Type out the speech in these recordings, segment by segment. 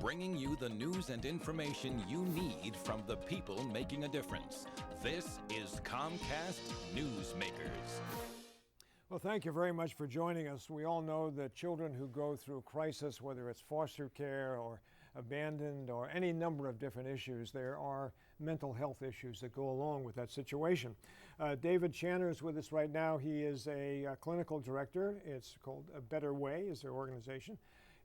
bringing you the news and information you need from the people making a difference. This is Comcast Newsmakers. Well, thank you very much for joining us. We all know that children who go through crisis, whether it's foster care or abandoned or any number of different issues, there are mental health issues that go along with that situation. David Channer is with us right now. He is a clinical director. It's called A Better Way is their organization,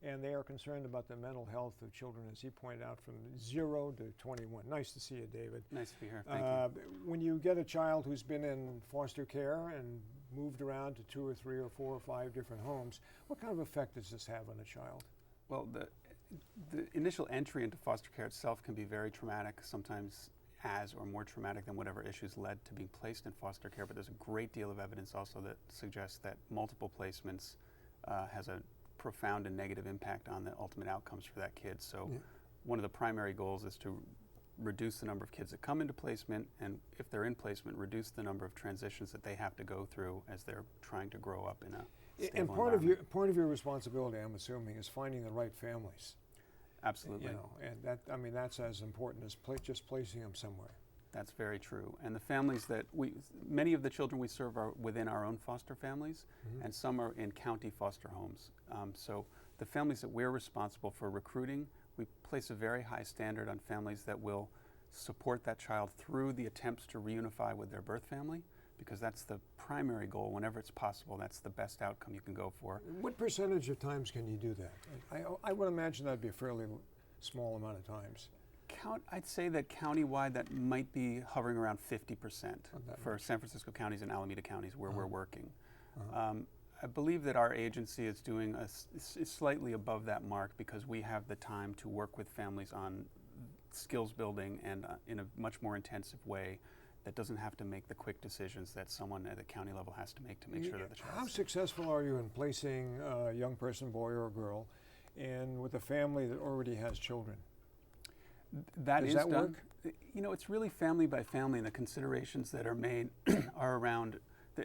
and they are concerned about the mental health of children, as he pointed out, from 0 to 21. Nice to see you, David. Nice to be here. Thank you. When you get a child who's been in foster care and moved around to 2 or 3 or 4 or 5 different homes, what kind of effect does this have on a child? Well, the initial entry into foster care itself can be very traumatic, sometimes as or more traumatic than whatever issues led to being placed in foster care. But there's a great deal of evidence also that suggests that multiple placements has a profound and negative impact on the ultimate outcomes for that kid. So one of the primary goals is to reduce the number of kids that come into placement, and if they're in placement, reduce the number of transitions that they have to go through as they're trying to grow up in a stable and part of your responsibility, I'm assuming, is finding the right families. Absolutely. You know, and that's as important as just placing them somewhere. That's very true. And the families that many of the children we serve are within our own foster families, and some are in county foster homes. So the families that we're responsible for recruiting, we place a very high standard on families that will support that child through the attempts to reunify with their birth family, because that's the primary goal. Whenever it's possible, that's the best outcome you can go for. What percentage of times can you do that? I would imagine that'd be a fairly small amount of times. I'd say that countywide that might be hovering around 50% for San Francisco counties and Alameda counties where we're working. I believe that our agency is doing is slightly above that mark because we have the time to work with families on skills building and in a much more intensive way that doesn't have to make the quick decisions that someone at the county level has to make sure that the child. How successful are you in placing a young person, boy or girl, in with a family that already has children? Does that work? You know, it's really family by family, and the considerations that are made are around.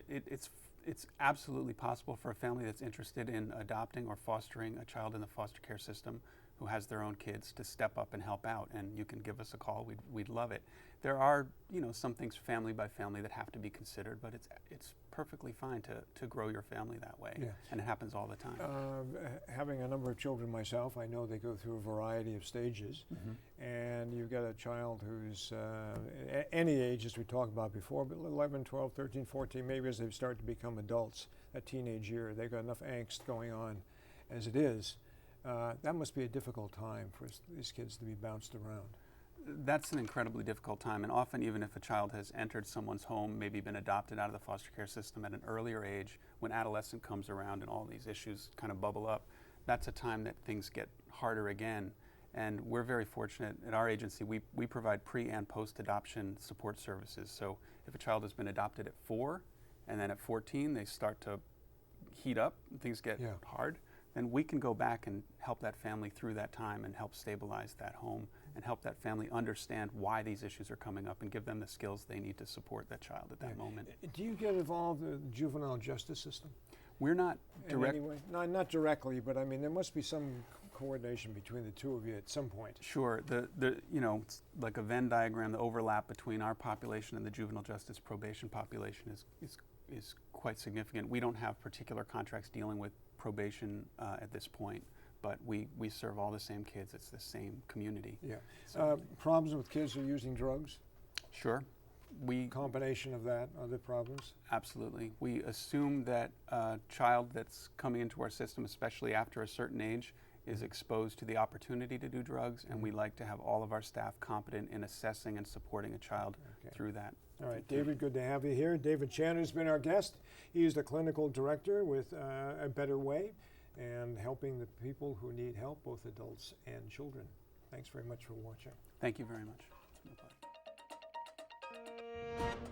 It's absolutely possible for a family that's interested in adopting or fostering a child in the foster care system who has their own kids to step up and help out, and you can give us a call. We'd love it. There are, some things family by family that have to be considered, but it's perfectly fine to grow your family that way, and it happens all the time. Having a number of children myself, I know they go through a variety of stages, and you've got a child who's any age, as we talked about before, but 11, 12, 13, 14, maybe as they start to become adults, that teenage year, they've got enough angst going on as it is. That must be a difficult time for these kids to be bounced around. That's an incredibly difficult time, and often even if a child has entered someone's home, maybe been adopted out of the foster care system at an earlier age, when adolescence comes around and all these issues kind of bubble up, that's a time that things get harder again. And we're very fortunate at our agency, we provide pre and post-adoption support services. So if a child has been adopted at 4 and then at 14 they start to heat up and things get hard, then we can go back and help that family through that time and help stabilize that home and help that family understand why these issues are coming up and give them the skills they need to support that child at that moment. Do you get involved in the juvenile justice system? We're not directly. No, not directly, but I mean, there must be some coordination between the two of you at some point. Sure. It's like a Venn diagram, the overlap between our population and the juvenile justice probation population is quite significant. We don't have particular contracts dealing with probation at this point, but we serve all the same kids. It's the same community. Yeah. So, problems with kids who are using drugs? Sure. Combination of that, other problems? Absolutely. We assume that a child that's coming into our system, especially after a certain age, is exposed to the opportunity to do drugs, and we like to have all of our staff competent in assessing and supporting a child through that. All right, David, good to have you here. David Channer has been our guest. He is the clinical director with A Better Way and helping the people who need help, both adults and children. Thanks very much for watching. Thank you very much. It's been a pleasure.